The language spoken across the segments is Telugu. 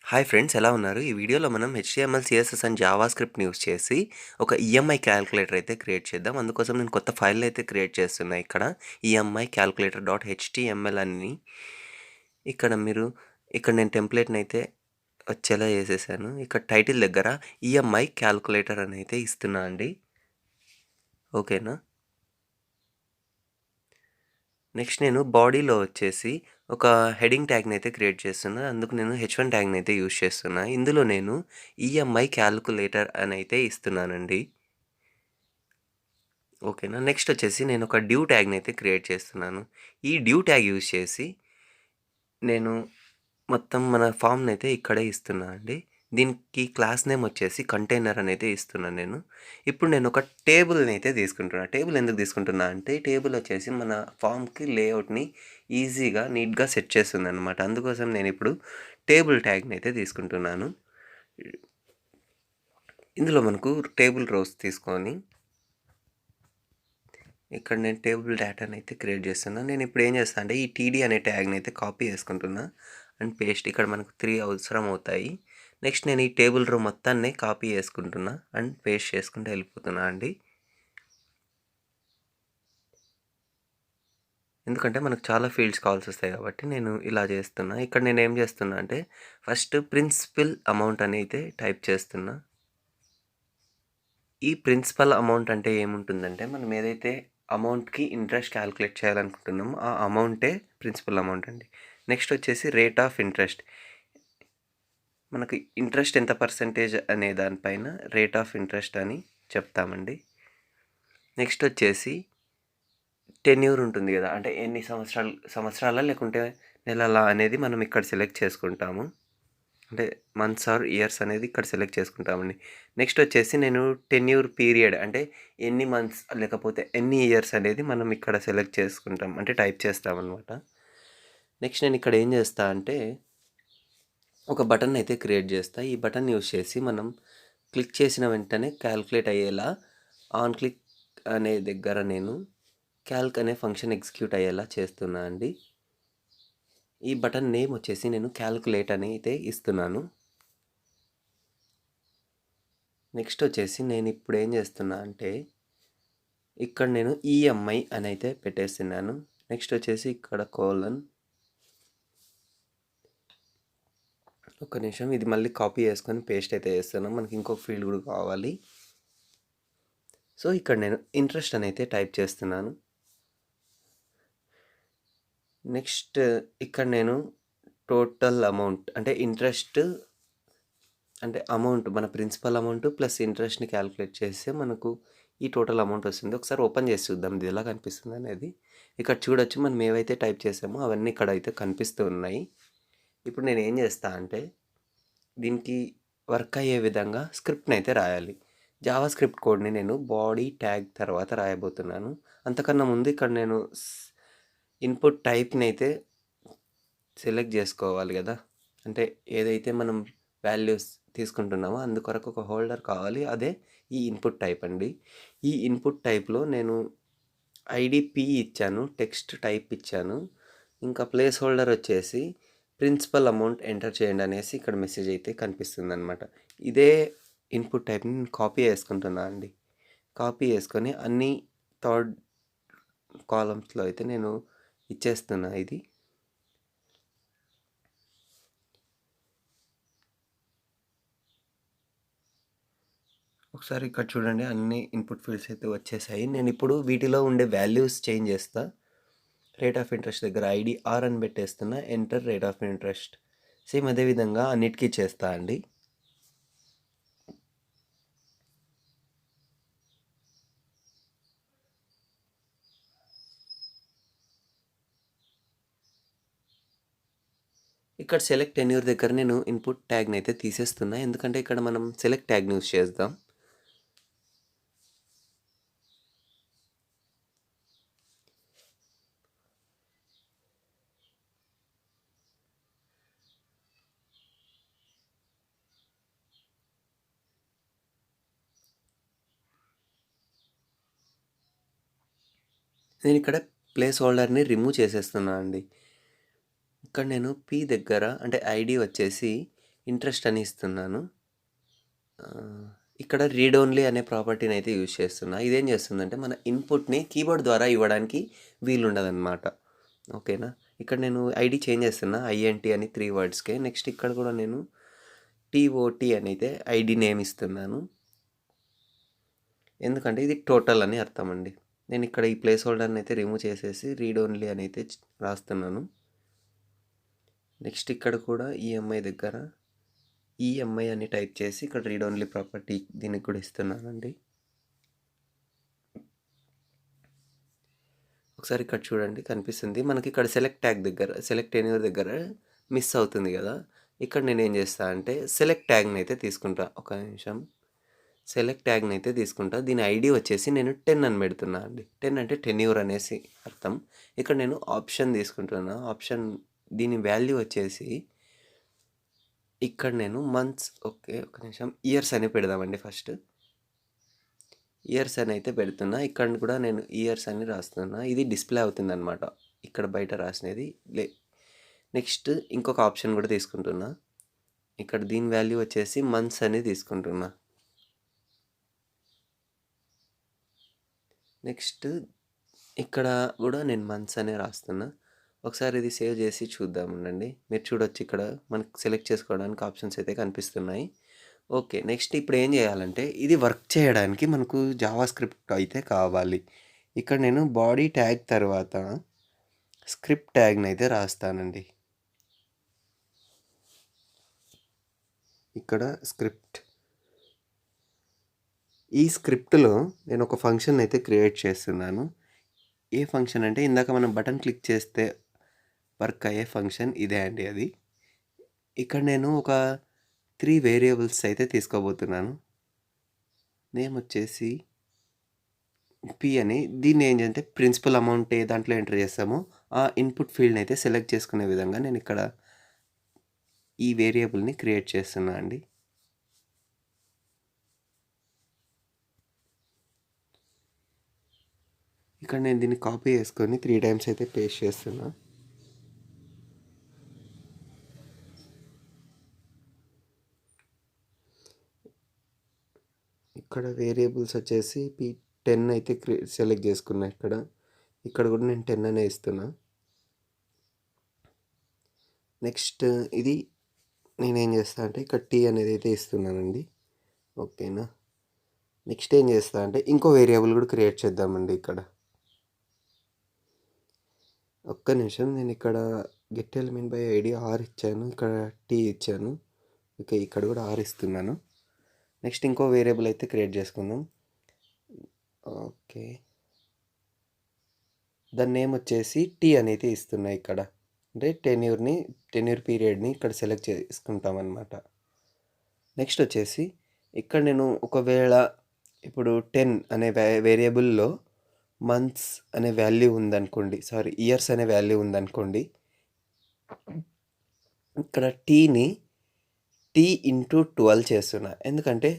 హాయ్ ఫ్రెండ్స్, ఎలా ఉన్నారు? ఈ వీడియోలో మనం HTML CSS అండ్ జావాస్క్రిప్ట్ని యూజ్ చేసి ఒక ఈఎంఐ క్యాలిక్యులేటర్ అయితే క్రియేట్ చేద్దాం. అందుకోసం నేను కొత్త ఫైల్ అయితే క్రియేట్ చేస్తున్నా ఇక్కడ. ఈఎంఐ క్యాలిక్యులేటర్ డాట్ HTML అని. ఇక్కడ నేను టెంప్లేట్ని అయితే వచ్చేలా చేసేసాను. ఇక్కడ టైటిల్ దగ్గర ఈఎంఐ క్యాలిక్యులేటర్ అని అయితే ఇస్తున్నా అండి. ఓకేనా? నెక్స్ట్ నేను బాడీలో వచ్చేసి ఒక హెడింగ్ ట్యాగ్ని అయితే క్రియేట్ చేస్తున్నా. అందుకు నేను H1 ట్యాగ్ని అయితే యూజ్ చేస్తున్నా. ఇందులో నేను ఈఎంఐ క్యాలిక్యులేటర్ అని అయితే ఇస్తున్నానండి. ఓకేనా? నెక్స్ట్ వచ్చేసి నేను ఒక డ్యూ ట్యాగ్ని అయితే క్రియేట్ చేస్తున్నాను. ఈ డ్యూ ట్యాగ్ యూజ్ చేసి నేను మొత్తం మన ఫామ్ని అయితే ఇక్కడే ఇస్తున్నా అండి. దీనికి క్లాస్ నేమ్ వచ్చేసి కంటైనర్ అని అయితే ఇస్తున్నాను నేను. ఇప్పుడు నేను ఒక టేబుల్ని అయితే తీసుకుంటున్నా. టేబుల్ ఎందుకు తీసుకుంటున్నా అంటే ఈ టేబుల్ వచ్చేసి మన ఫామ్కి లేఅవుట్ని ఈజీగా నీట్గా సెట్ చేస్తుంది అనమాట. అందుకోసం నేను ఇప్పుడు టేబుల్ ట్యాగ్ని అయితే తీసుకుంటున్నాను. ఇందులో మనకు టేబుల్ రోస్ తీసుకొని ఇక్కడ నేను టేబుల్ డేటాని అయితే క్రియేట్ చేస్తున్నాను. నేను ఇప్పుడు ఏం చేస్తాను అంటే ఈ టీడీ అనే ట్యాగ్ని అయితే కాపీ చేసుకుంటున్నా అండ్ పేస్ట్. ఇక్కడ మనకు 3 అవసరం అవుతాయి. నెక్స్ట్ నేను ఈ టేబుల్ రో మొత్తాన్ని కాపీ చేసుకుంటున్నా అండ్ పేస్ట్ చేసుకుంటూ వెళ్ళిపోతున్నా అండి. ఎందుకంటే మనకు చాలా ఫీల్డ్స్ కావాల్సి వస్తాయి కాబట్టి నేను ఇలా చేస్తున్నా. ఇక్కడ నేను ఏం చేస్తున్నా అంటే ఫస్ట్ ప్రిన్సిపల్ అమౌంట్ అని అయితే టైప్ చేస్తున్నా. ఈ ప్రిన్సిపల్ అమౌంట్ అంటే ఏముంటుందంటే మనం ఏదైతే అమౌంట్కి ఇంట్రెస్ట్ క్యాలిక్యులేట్ చేయాలనుకుంటున్నామో ఆ అమౌంటే ప్రిన్సిపల్ అమౌంట్ అండి. నెక్స్ట్ వచ్చేసి రేట్ ఆఫ్ ఇంట్రెస్ట్. మనకి ఇంట్రెస్ట్ ఎంత పర్సంటేజ్ అనే దానిపైన రేట్ ఆఫ్ ఇంట్రెస్ట్ అని చెప్తామండి. నెక్స్ట్ వచ్చేసి టెన్యూర్ ఉంటుంది కదా, అంటే ఎన్ని సంవత్సరాల లేకుంటే నెలల అనేది మనం ఇక్కడ సెలెక్ట్ చేసుకుంటాము. అంటే మంత్స్ ఆర్ ఇయర్స్ అనేది ఇక్కడ సెలెక్ట్ చేసుకుంటామండి. నెక్స్ట్ వచ్చేసి నేను టెన్యూర్ పీరియడ్ అంటే ఎన్ని మంత్స్ లేకపోతే ఎన్ని ఇయర్స్ అనేది మనం ఇక్కడ సెలెక్ట్ చేసుకుంటాం, అంటే టైప్ చేస్తామన్నమాట. నెక్స్ట్ నేను ఇక్కడ ఏం చేస్తా అంటే ఒక బటన్ అయితే క్రియేట్ చేస్తా. ఈ బటన్ యూస్ చేసి మనం క్లిక్ చేసిన వెంటనే క్యాల్కులేట్ అయ్యేలా ఆన్ క్లిక్ అనే దగ్గర నేను క్యాల్క్ అనే ఫంక్షన్ ఎగ్జిక్యూట్ అయ్యేలా చేస్తున్నా అండి. ఈ బటన్ నేమ్ వచ్చేసి నేను క్యాల్కులేట్ అని అయితే ఇస్తున్నాను. నెక్స్ట్ వచ్చేసి నేను ఇప్పుడు ఏం చేస్తున్నా అంటే ఇక్కడ నేను ఈఎంఐ అని అయితే పెట్టేస్తున్నాను. నెక్స్ట్ వచ్చేసి ఇక్కడ కోలన్. ఒక నిమిషం, ఇది మళ్ళీ కాపీ చేసుకొని పేస్ట్ అయితే చేస్తున్నాను. మనకి ఇంకొక ఫీల్డ్ కూడా కావాలి. సో ఇక్కడ నేను ఇంట్రెస్ట్ అని అయితే టైప్ చేస్తున్నాను. నెక్స్ట్ ఇక్కడ నేను టోటల్ అమౌంట్ అంటే ఇంట్రెస్ట్ అంటే అమౌంట్ మన ప్రిన్సిపల్ అమౌంట్ ప్లస్ ఇంట్రెస్ట్ని క్యాలిక్యులేట్ చేస్తే మనకు ఈ టోటల్ అమౌంట్ వస్తుంది. ఒకసారి ఓపెన్ చేసి చూద్దాం ఇది ఎలా కనిపిస్తుంది అనేది. ఇక్కడ చూడొచ్చు మనం ఏవైతే టైప్ చేసామో అవన్నీ ఇక్కడ అయితే కనిపిస్తూ ఉన్నాయి. ఇప్పుడు నేను ఏం చేస్తా అంటే దీనికి వర్క్ అయ్యే విధంగా స్క్రిప్ట్ని అయితే రాయాలి. జావా స్క్రిప్ట్ కోడ్ని నేను బాడీ ట్యాగ్ తర్వాత రాయబోతున్నాను. అంతకన్నా ముందు ఇక్కడ నేను ఇన్పుట్ టైప్ని అయితే సెలెక్ట్ చేసుకోవాలి కదా, అంటే ఏదైతే మనం వాల్యూస్ తీసుకుంటున్నామో అందుకొరకు ఒక హోల్డర్ కావాలి. అదే ఈ ఇన్పుట్ టైప్ అండి. ఈ ఇన్పుట్ టైప్లో నేను ఐడిపి ఇచ్చాను, టెక్స్ట్ టైప్ ఇచ్చాను, ఇంకా ప్లేస్ హోల్డర్ వచ్చేసి ప్రిన్సిపల్ అమౌంట్ ఎంటర్ చేయండి అనేసి ఇక్కడ మెసేజ్ అయితే కనిపిస్తుంది అనమాట. ఇదే ఇన్పుట్ టైప్ని నేను కాపీ చేసుకుంటున్నా అండి. కాపీ చేసుకొని అన్ని థర్డ్ కాలమ్స్లో అయితే నేను ఇచ్చేస్తున్నా. ఇది ఒకసారి ఇక్కడ చూడండి, అన్ని ఇన్పుట్ ఫీల్డ్స్ అయితే వచ్చేసాయి. నేను ఇప్పుడు వీటిలో ఉండే వాల్యూస్ చేంజ్ చేస్తా. రేట్ ఆఫ్ ఇంట్రెస్ట్ దగ్గర ఐడి ఆర్ అని పెట్టేస్తున్నా, enter rate of interest. Same అదేవిధంగా అన్నిటికీ చేస్తా అండి. ఇక్కడ సెలెక్ట్ టెన్యూర్ దగ్గర నేను ఇన్పుట్ ట్యాగ్ని అయితే తీసేస్తున్నా, ఎందుకంటే ఇక్కడ మనం సెలెక్ట్ ట్యాగ్ని యూస్ చేద్దాం. నేను ఇక్కడ ప్లేస్ హోల్డర్ని రిమూవ్ చేసేస్తున్నా అండి. ఇక్కడ నేను పి దగ్గర అంటే ఐడి వచ్చేసి ఇంట్రెస్ట్ అని ఇస్తున్నాను. ఇక్కడ రీడ్ ఓన్లీ అనే ప్రాపర్టీని అయితే యూజ్ చేస్తున్నా. ఇదేం చేస్తుందంటే మన ఇన్పుట్ని కీబోర్డ్ ద్వారా ఇవ్వడానికి వీలుండదన్నమాట. ఓకేనా. ఇక్కడ నేను ఐడి చేంజ్ చేస్తున్నా, ఐఎన్టీ అని 3 వర్డ్స్కే. నెక్స్ట్ ఇక్కడ కూడా నేను టీఓటీ అని అయితే ఐడి నేమ్ ఇస్తున్నాను, ఎందుకంటే ఇది టోటల్ అని అర్థం అండి. నేను ఇక్కడ ఈ ప్లేస్ హోల్డర్ని అయితే రిమూవ్ చేసేసి రీడ్ ఓన్లీ అని అయితే రాస్తున్నాను. నెక్స్ట్ ఇక్కడ కూడా ఈఎంఐ దగ్గర ఈఎంఐ అని టైప్ చేసి ఇక్కడ రీడ్ ఓన్లీ ప్రాపర్టీ దీనికి కూడా ఇస్తున్నానండి. ఒకసారి ఇక్కడ చూడండి, కనిపిస్తుంది మనకి. ఇక్కడ సెలెక్ట్ ట్యాగ్ దగ్గర, సెలెక్ట్ ఎనీవర్ దగ్గర మిస్ అవుతుంది కదా. ఇక్కడ నేను ఏం చేస్తా అంటే సెలెక్ట్ ట్యాగ్ని అయితే తీసుకుంటా. ఒక నిమిషం. సెలెక్ట్ ట్యాగ్ని అయితే తీసుకుంటా. దీని ఐడి వచ్చేసి నేను 10 అని పెడుతున్నా అండి. 10 అంటే టెన్యూర్ అనేసి అర్థం. ఇక్కడ నేను ఆప్షన్ తీసుకుంటున్నా. ఆప్షన్ దీని వాల్యూ వచ్చేసి ఇక్కడ నేను మంత్స్, ఓకే ఒక నిమిషం, ఇయర్స్ అని పెడదామండి. ఫస్ట్ ఇయర్స్ అని అయితే పెడుతున్నా. ఇక్కడ కూడా నేను ఇయర్స్ అని రాస్తున్నా. ఇది డిస్ప్లే అవుతుంది అనమాట ఇక్కడ బయట రాసినది. నెక్స్ట్ ఇంకొక ఆప్షన్ కూడా తీసుకుంటున్నా. ఇక్కడ దీని వాల్యూ వచ్చేసి మంత్స్ అని తీసుకుంటున్నా. నెక్స్ట్ ఇక్కడ కూడా నేను మంత్స్ అనే రాస్తున్నా. ఒకసారి ఇది సేవ్ చేసి చూద్దామండి. మీరు చూడొచ్చు ఇక్కడ మనకు సెలెక్ట్ చేసుకోవడానికి ఆప్షన్స్ అయితే కనిపిస్తున్నాయి. ఓకే. నెక్స్ట్ ఇప్పుడు ఏం చేయాలంటే ఇది వర్క్ చేయడానికి మనకు జావా స్క్రిప్ట్ అయితే కావాలి. ఇక్కడ నేను బాడీ ట్యాగ్ తర్వాత స్క్రిప్ట్ ట్యాగ్ని అయితే రాస్తానండి. ఇక్కడ స్క్రిప్ట్, ఈ స్క్రిప్ట్లో నేను ఒక ఫంక్షన్ అయితే క్రియేట్ చేస్తున్నాను. ఏ ఫంక్షన్ అంటే ఇందాక మనం బటన్ క్లిక్ చేస్తే వర్క్ అయ్యే ఫంక్షన్ ఇదే అండి. అది ఇక్కడ నేను ఒక 3 వేరియబుల్స్ అయితే తీసుకోబోతున్నాను. నేమ్ వచ్చేసి పి అని. దీన్ని ఏంటంటే ప్రిన్సిపల్ అమౌంట్ ఏ దాంట్లో ఎంటర్ చేస్తామో ఆ ఇన్పుట్ ఫీల్డ్ని అయితే సెలెక్ట్ చేసుకునే విధంగా నేను ఇక్కడ ఈ వేరియబుల్ని క్రియేట్ చేస్తున్నా అండి. ఇక్కడ నేను దీన్ని కాపీ చేసుకొని 3 టైమ్స్ అయితే పేస్ట్ చేస్తున్నా. ఇక్కడ వేరియబుల్స్ వచ్చేసి P10 అయితే సెలెక్ట్ చేసుకున్నా. ఇక్కడ కూడా నేను 10 అనే ఇస్తున్నా. నెక్స్ట్ ఇది నేనేం చేస్తా అంటే ఇక్కడ టీ అనేది అయితే ఇస్తున్నానండి. ఓకేనా. నెక్స్ట్ ఏం చేస్తా అంటే ఇంకో వేరియబుల్ కూడా క్రియేట్ చేద్దామండి. ఇక్కడ ఒక్క నిమిషం, నేను ఇక్కడ get element by ID are ఇచ్చాను, ఇక్కడ టీ ఇచ్చాను. ఓకే, ఇక్కడ కూడా ఆర్ ఇస్తున్నాను. నెక్స్ట్ ఇంకో వేరియబుల్ అయితే క్రియేట్ చేసుకుందాం. ఓకే, దాని నేమ్ వచ్చేసి టీ అనేది ఇస్తున్నా. ఇక్కడ అంటే టెన్యూర్ పీరియడ్ని ఇక్కడ సెలెక్ట్ చేసుకుంటాం అన్నమాట. నెక్స్ట్ వచ్చేసి ఇక్కడ నేను ఒకవేళ ఇప్పుడు 10 అనే వేరియబుల్లో మంత్స్ అనే వాల్యూ ఉందనుకోండి, ఇయర్స్ అనే వాల్యూ ఉందనుకోండి, ఇక్కడ టీ ఇంటూ 12 చేస్తున్నా. ఎందుకంటే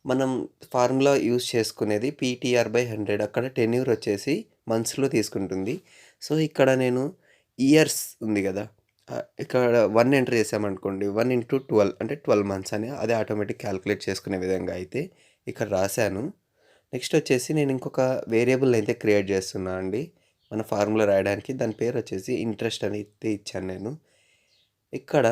మనం ఫార్ములా యూజ్ చేసుకునేది PTR/100. అక్కడ టెన్యూర్ వచ్చేసి మంత్స్లో తీసుకుంటుంది. సో ఇక్కడ నేను ఇయర్స్ ఉంది కదా, ఇక్కడ 1 ఎంటర్ చేసామనుకోండి, 1 × 12 అంటే 12 మంత్స్ అని అది ఆటోమేటిక్ క్యాలిక్యులేట్ చేసుకునే విధంగా అయితే ఇక్కడ రాశాను. నెక్స్ట్ వచ్చేసి నేను ఇంకొక వేరియబుల్ అయితే క్రియేట్ చేస్తున్నా అండి మన ఫార్ములా రాయడానికి. దాని పేరు వచ్చేసి ఇంట్రెస్ట్ అని అయితే ఇచ్చాను నేను. ఇక్కడ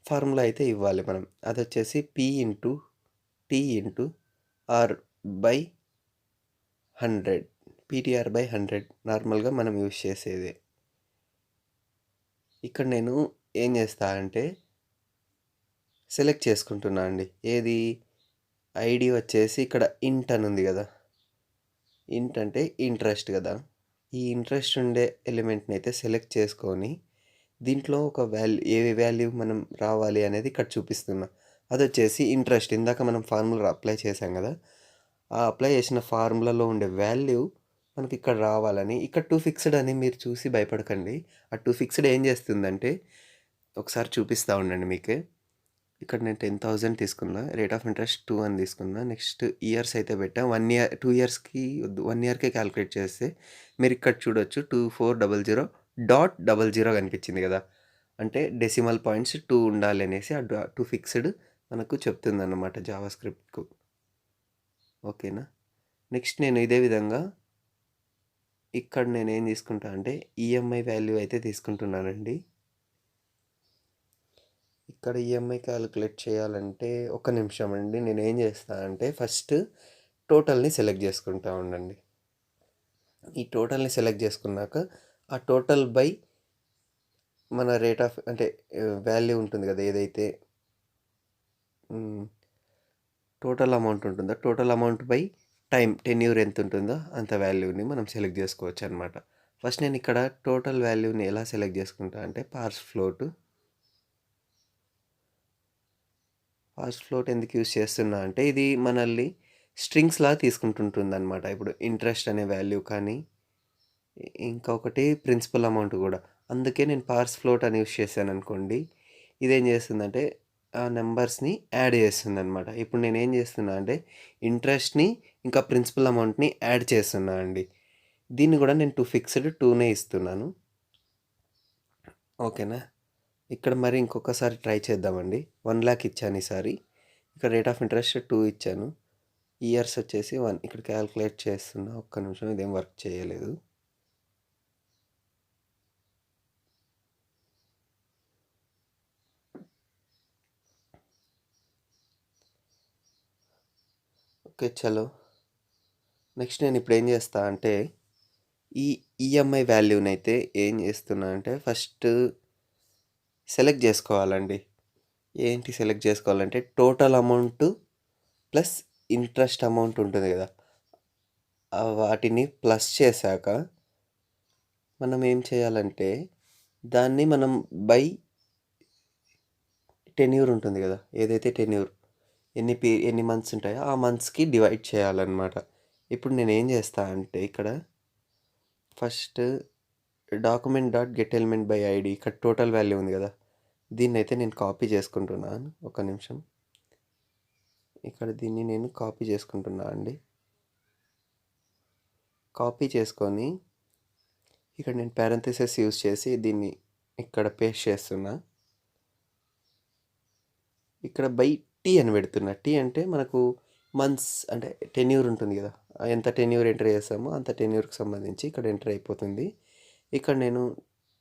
ఫార్ములా అయితే ఇవ్వాలి మనం. అది వచ్చేసి P/R/100, PTR/100 నార్మల్గా మనం యూజ్ చేసేదే. ఇక్కడ నేను ఏం చేస్తా అంటే సెలెక్ట్ చేసుకుంటున్నా అండి. ఏది ఐడి వచ్చేసి ఇక్కడ ఇంట్ అని ఉంది కదా, ఇంట్ అంటే ఇంట్రెస్ట్ కదా. ఈ ఇంట్రెస్ట్ ఉండే ఎలిమెంట్ని అయితే సెలెక్ట్ చేసుకొని దీంట్లో ఒక ఏ వాల్యూ మనం రావాలి అనేది ఇక్కడ చూపిస్తున్నా. అది వచ్చేసి ఇంట్రెస్ట్. ఇందాక మనం ఫార్ములా అప్లై చేసాం కదా, ఆ అప్లై చేసిన ఫార్ములాలో ఉండే వాల్యూ మనకి ఇక్కడ రావాలని. ఇక్కడ 2 ఫిక్స్డ్ అని మీరు చూసి భయపడకండి. ఆ 2 ఫిక్స్డ్ ఏం చేస్తుందంటే ఒకసారి చూపిస్తూ ఉండండి మీకే. ఇక్కడ నేను 10,000 తీసుకున్నా, రేట్ ఆఫ్ ఇంట్రెస్ట్ 2 అని తీసుకున్నా. నెక్స్ట్ ఇయర్స్ అయితే పెట్టా. 1 ఇయర్ 2 ఇయర్స్కి 1 ఇయర్కే క్యాలిక్యులేట్ చేస్తే మీరు ఇక్కడ చూడొచ్చు 2400.00 కనిపించింది కదా. అంటే డెసిమల్ పాయింట్స్ 2 ఉండాలి అనేసి ఆ 2 ఫిక్స్డ్ మనకు చెప్తుందన్నమాట జావాస్క్రిప్ట్కు. ఓకేనా. నెక్స్ట్ నేను ఇదే విధంగా ఇక్కడ నేనేం తీసుకుంటా అంటే ఈఎంఐ వాల్యూ అయితే తీసుకుంటున్నానండి. ఇక్కడ ఈఎంఐ క్యాలిక్యులేట్ చేయాలంటే ఒక నిమిషం అండి. నేనేం చేస్తాను అంటే ఫస్ట్ టోటల్ని సెలెక్ట్ చేసుకుంటా ఉండండి. ఈ టోటల్ని సెలెక్ట్ చేసుకున్నాక ఆ టోటల్ బై మన రేట్ ఆఫ్ అంటే వాల్యూ ఉంటుంది కదా, ఏదైతే టోటల్ అమౌంట్ ఉంటుందో total amount by time tenure ఎంత ఉంటుందో అంత వాల్యూని మనం సెలెక్ట్ చేసుకోవచ్చు అనమాట. ఫస్ట్ నేను ఇక్కడ టోటల్ వాల్యూని ఎలా సెలెక్ట్ చేసుకుంటా అంటే పార్స్ ఫ్లోట్ ఎందుకు యూస్ చేస్తున్నా అంటే ఇది మనల్ని స్ట్రింగ్స్లా తీసుకుంటుంటుంది అనమాట. ఇప్పుడు ఇంట్రెస్ట్ అనే వాల్యూ కానీ ఇంకొకటి ప్రిన్సిపల్ అమౌంట్ కూడా. అందుకే నేను పార్స్ ఫ్లోట్ అని యూస్ చేశాను అనుకోండి, ఇదేం చేస్తుందంటే ఆ నెంబర్స్ని యాడ్ చేస్తుంది అనమాట. ఇప్పుడు నేను ఏం చేస్తున్నా అంటే ఇంట్రెస్ట్ని ఇంకా ప్రిన్సిపల్ అమౌంట్ని యాడ్ చేస్తున్నా అండి. దీన్ని కూడా నేను 2 ఫిక్స్డ్ 2నే ఇస్తున్నాను. ఓకేనా. ఇక్కడ మరి ఇంకొకసారి ట్రై చేద్దామండి. 1,00,000 ఇచ్చాను ఈసారి. ఇక్కడ రేట్ ఆఫ్ ఇంట్రెస్ట్ 2 ఇచ్చాను. ఇయర్స్ వచ్చేసి 1. ఇక్కడ క్యాలిక్యులేట్ చేస్తున్నా, ఒక్క నిమిషం, ఇదేం వర్క్ చేయలేదు. ఓకే చలో. నెక్స్ట్ నేను ఇప్పుడు ఏం చేస్తా అంటే ఈ ఈఎంఐ వాల్యూని అయితే ఏం చేస్తున్నా అంటే ఫస్ట్ సెలెక్ట్ చేసుకోవాలండి. ఏంటి సెలెక్ట్ చేసుకోవాలంటే total amount plus interest amount ఉంటుంది కదా, వాటిని ప్లస్ చేశాక మనం ఏం చేయాలంటే దాన్ని మనం బై టెన్యూర్ ఉంటుంది కదా, ఏదైతే టెన్యూర్ ఎన్ని మంత్స్ ఉంటాయో ఆ మంత్స్కి డివైడ్ చేయాలన్నమాట. ఇప్పుడు నేను ఏం చేస్తా అంటే ఇక్కడ ఫస్ట్ document.getElementById ఇక్కడ టోటల్ వాల్యూ ఉంది కదా, దీన్ని అయితే నేను కాపీ చేసుకుంటున్నాను. ఒక నిమిషం, ఇక్కడ దీన్ని నేను కాపీ చేసుకుంటున్నా అండి. కాపీ చేసుకొని ఇక్కడ నేను పారెంథెసిస్ యూస్ చేసి దీన్ని ఇక్కడ పేస్ట్ చేస్తున్నా. ఇక్కడ బై టీ అని పెడుతున్నా. టీ అంటే మనకు మంత్స్ అంటే టెన్యూర్ ఉంటుంది కదా, ఎంత టెన్యూర్ ఎంటర్ చేస్తామో అంత టెన్యూర్కి సంబంధించి ఇక్కడ ఎంటర్ అయిపోతుంది. ఇక్కడ నేను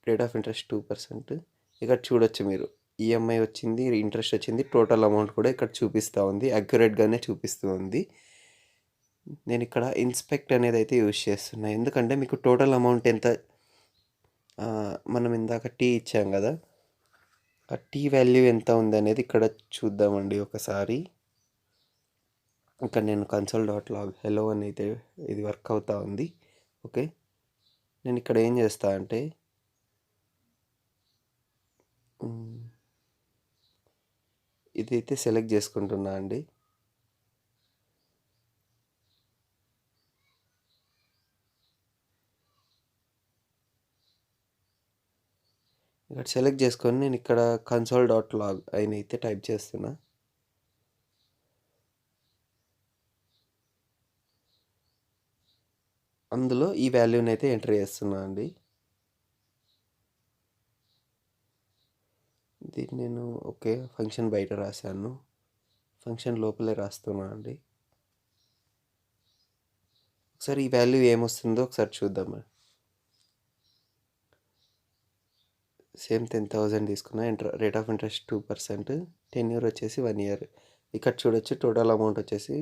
రేట్ ఆఫ్ ఇంట్రెస్ట్ 2%. ఇక్కడ చూడొచ్చు మీరు, ఈఎంఐ వచ్చింది, ఇంట్రెస్ట్ వచ్చింది, టోటల్ అమౌంట్ కూడా ఇక్కడ చూపిస్తూ ఉంది, అక్యురేట్గానే చూపిస్తూ ఉంది. నేను ఇక్కడ ఇన్స్పెక్ట్ అనేది అయితే యూజ్ చేస్తున్నా, ఎందుకంటే మీకు టోటల్ అమౌంట్ ఎంత మనం ఇందాక టీ ఇచ్చాం కదా, ఆ టీ వాల్యూ ఎంత ఉంది అనేది ఇక్కడ చూద్దామండి ఒకసారి. ఇక్కడ నేను console.log hello అని అయితే ఇది వర్క్ అవుతా ఉంది. ఓకే, నేను ఇక్కడ ఏం చేస్తా అంటే ఇదైతే సెలెక్ట్ చేసుకుంటున్నా అండి. ఇక్కడ సెలెక్ట్ చేసుకొని నేను ఇక్కడ console.log అని అయితే టైప్ చేస్తున్నా. అందులో ఈ వాల్యూని అయితే ఎంటర్ చేస్తున్నా అండి. దీన్ని నేను ఓకే ఫంక్షన్ బయట రాశాను, ఫంక్షన్ లోపలే రాస్తున్నా అండి. ఒకసారి ఈ వాల్యూ ఏమొస్తుందో ఒకసారి చూద్దాం. సేమ్ 10,000 తీసుకున్నా. రేట్ ఆఫ్ ఇంట్రెస్ట్ 2%, టెన్యూర్ వచ్చేసి 1 year. ఇక్కడ చూడొచ్చు టోటల్ అమౌంట్ వచ్చేసి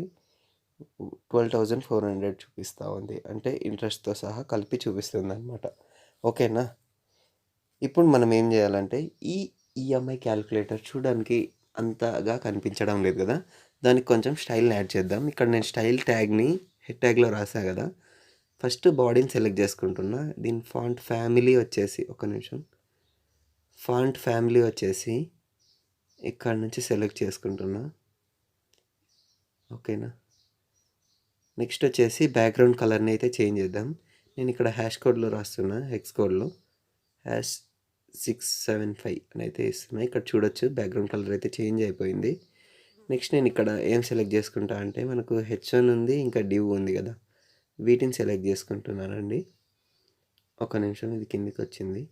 12,400 చూపిస్తూ ఉంది, అంటే ఇంట్రెస్ట్తో సహా కలిపి చూపిస్తుంది అనమాట. ఓకేనా. ఇప్పుడు మనం ఏం చేయాలంటే ఈ ఈఎంఐ క్యాలిక్యులేటర్ చూడడానికి అంతగా కనిపించడం లేదు కదా, దానికి కొంచెం స్టైల్ని యాడ్ చేద్దాం. ఇక్కడ నేను స్టైల్ ట్యాగ్ని హెడ్ ట్యాగ్లో రాసా కదా, ఫస్ట్ బాడీని సెలెక్ట్ చేసుకుంటున్నా. దీని ఫాంట్ ఫ్యామిలీ వచ్చేసి ఇక్కడ నుంచి సెలెక్ట్ చేసుకుంటున్నా. ఓకేనా. నెక్స్ట్ వచ్చేసి బ్యాక్గ్రౌండ్ కలర్ని అయితే చేంజ్ చేద్దాం. నేను ఇక్కడ హ్యాష్ కోడ్లో రాస్తున్నా, హెక్స్ కోడ్లో #675 అని అయితే ఇస్తున్నా. ఇక్కడ చూడొచ్చు బ్యాక్గ్రౌండ్ కలర్ అయితే చేంజ్ అయిపోయింది. నెక్స్ట్ నేను ఇక్కడ ఏం సెలెక్ట్ చేసుకుంటా అంటే మనకు H1 ఉంది, ఇంకా div ఉంది కదా, వీటిని సెలెక్ట్ చేసుకుంటున్నానండి. ఒక నిమిషం, ఇది కిందికి వచ్చింది.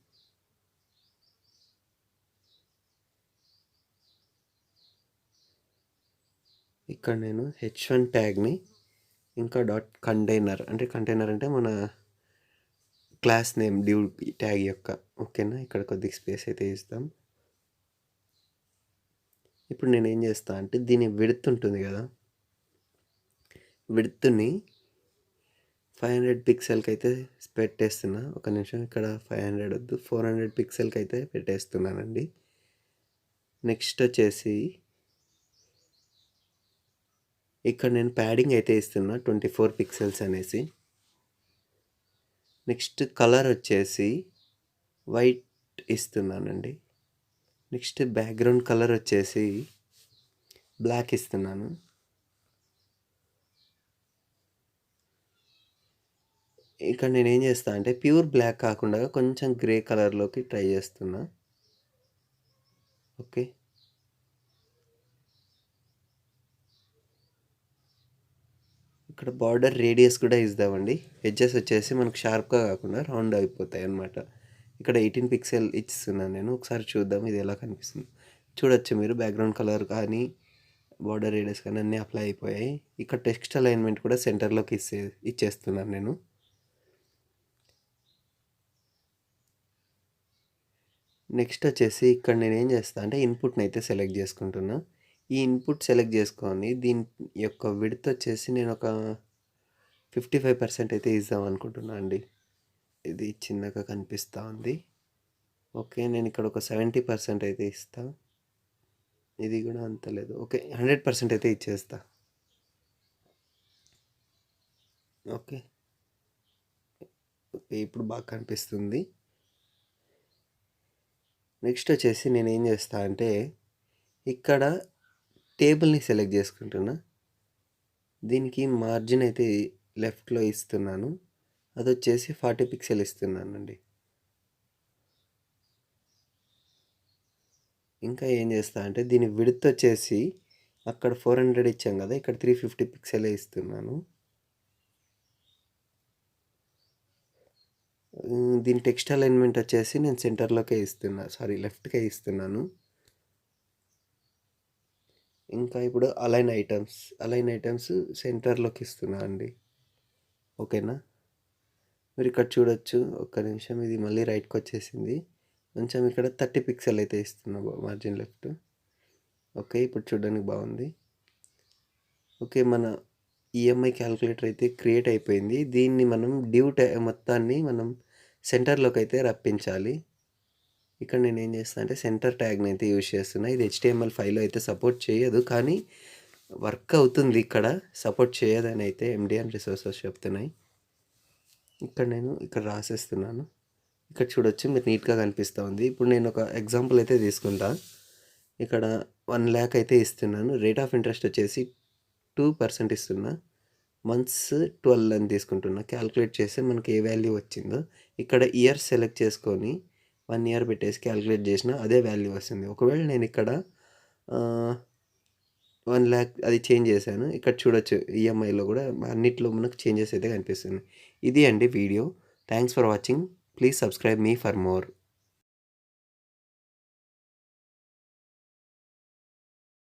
ఇక్కడ నేను h1 ట్యాగ్ని ఇంకా డాట్ కంటైనర్ అంటే మన క్లాస్ నేమ్ డ్యూ ట్యాగ్ యొక్క, ఓకేనా. ఇక్కడ కొద్దిగా స్పేస్ అయితే ఇస్తాం. ఇప్పుడు నేను ఏం చేస్తా అంటే దీని విడ్త్ ఉంటుంది కదా, విడ్త్ని 500 పిక్సెల్కి అయితే పెట్టేస్తున్నా. ఒక నిమిషం, ఇక్కడ 500 వద్దు, 400 పిక్సెల్కి అయితే పెట్టేస్తున్నానండి. నెక్స్ట్ వచ్చేసి ఇక్కడ నేను ప్యాడింగ్ అయితే ఇస్తున్నా 24 పిక్సెల్స్ అనేసి. నెక్స్ట్ కలర్ వచ్చేసి వైట్ ఇస్తున్నానండి. నెక్స్ట్ బ్యాక్గ్రౌండ్ కలర్ వచ్చేసి బ్లాక్ ఇస్తున్నాను. ఇక్కడ నేను ఏం చేస్తా అంటే ప్యూర్ బ్లాక్ కాకుండా కొంచెం గ్రే కలర్లోకి ట్రై చేస్తున్నా. ఓకే, ఇక్కడ బార్డర్ రేడియస్ కూడా ఇద్దామండి. ఎడ్జెస్ వచ్చేసి మనకు షార్ప్గా కాకుండా రౌండ్ అయిపోతాయి అన్నమాట. ఇక్కడ 18 పిక్సెల్ ఇస్తున్నాను నేను. ఒకసారి చూద్దాం ఇది ఎలా కనిపిస్తుంది. చూడొచ్చు మీరు, బ్యాక్గ్రౌండ్ కలర్ కానీ బార్డర్ రేడియస్ కానీ అన్నీ అప్లై అయిపోయాయి. ఇక్కడ టెక్స్ట్ అలైన్మెంట్ కూడా సెంటర్లోకి ఇచ్చేస్తున్నాను నేను. నెక్స్ట్ వచ్చేసి ఇక్కడ నేను ఏం చేస్తాను అంటే ఇన్పుట్ని అయితే సెలెక్ట్ చేసుకుంటున్నా. ఈ ఇన్పుట్ సెలెక్ట్ చేసుకొని దీని యొక్క విడ్త్ వచ్చేసి నేను ఒక 55% అయితే ఇద్దాం అనుకుంటున్నా అండి. ఇది చిన్నగా కనిపిస్తూ ఉంది. ఓకే, నేను ఇక్కడ ఒక 70% అయితే ఇస్తా. ఇది కూడా అంత లేదు. ఓకే, 100% అయితే ఇచ్చేస్తా. ఓకే, ఇప్పుడు బాగా కనిపిస్తుంది. నెక్స్ట్ వచ్చేసి నేను ఏం చేస్తా అంటే ఇక్కడ టేబుల్ని సెలెక్ట్ చేసుకుంటున్నా. దీనికి మార్జిన్ అయితే లెఫ్ట్లో ఇస్తున్నాను. అది వచ్చేసి 40 పిక్సెల్ ఇస్తున్నానండి. ఇంకా ఏం చేస్తా అంటే దీని విడ్త్ వచ్చేసి అక్కడ 400 ఇచ్చాం కదా, ఇక్కడ 350 పిక్సెలే ఇస్తున్నాను. దీని టెక్స్ట్ అలైన్మెంట్ వచ్చేసి నేను సెంటర్లోకే ఇస్తున్నా, లెఫ్ట్కే ఇస్తున్నాను. ఇంకా ఇప్పుడు అలైన్ ఐటమ్స్ సెంటర్లోకి ఇస్తున్నా అండి. ఓకేనా, మీరు ఇక్కడ చూడొచ్చు. ఒక్క నిమిషం, ఇది మళ్ళీ రైట్కి వచ్చేసింది. కొంచెం ఇక్కడ 30 పిక్సెల్ అయితే ఇస్తున్నా మార్జిన్ లెఫ్ట్. ఓకే, ఇప్పుడు చూడడానికి బాగుంది. ఓకే, మన ఈఎంఐ క్యాల్కులేటర్ అయితే క్రియేట్ అయిపోయింది. దీన్ని మనం మొత్తాన్ని మనం సెంటర్లోకి అయితే రప్పించాలి. ఇక్కడ నేను ఏం చేస్తాను అంటే సెంటర్ ట్యాగ్ని అయితే యూజ్ చేస్తున్నా. ఇది HTML5లో అయితే సపోర్ట్ చేయదు, కానీ వర్క్ అవుతుంది. ఇక్కడ సపోర్ట్ చేయదని అయితే MDN రిసోర్సెస్ చెప్తున్నాయి. ఇక్కడ నేను రాసేస్తున్నాను. ఇక్కడ చూడొచ్చు, మీరు నీట్గా కనిపిస్తూ ఉంది. ఇప్పుడు నేను ఒక ఎగ్జాంపుల్ అయితే తీసుకుంటా. ఇక్కడ 1 lakh అయితే ఇస్తున్నాను. రేట్ ఆఫ్ ఇంట్రెస్ట్ వచ్చేసి 2% ఇస్తున్నా. మంత్స్ 12 అని తీసుకుంటున్నా. క్యాల్కులేట్ చేస్తే మనకి ఏ వాల్యూ వచ్చిందో ఇక్కడ ఇయర్ సెలెక్ట్ చేసుకొని 1 year పెట్టేసి క్యాల్కులేట్ చేసిన అదే వాల్యూ వస్తుంది. ఒకవేళ నేను ఇక్కడ 1 lakh అది చేంజ్ చేశాను. ఇక్కడ చూడొచ్చు ఈఎంఐలో కూడా అన్నిట్లో మనకు చేంజెస్ అయితే కనిపిస్తుంది. ఇది అండి video. Thanks for watching. Please subscribe me for more.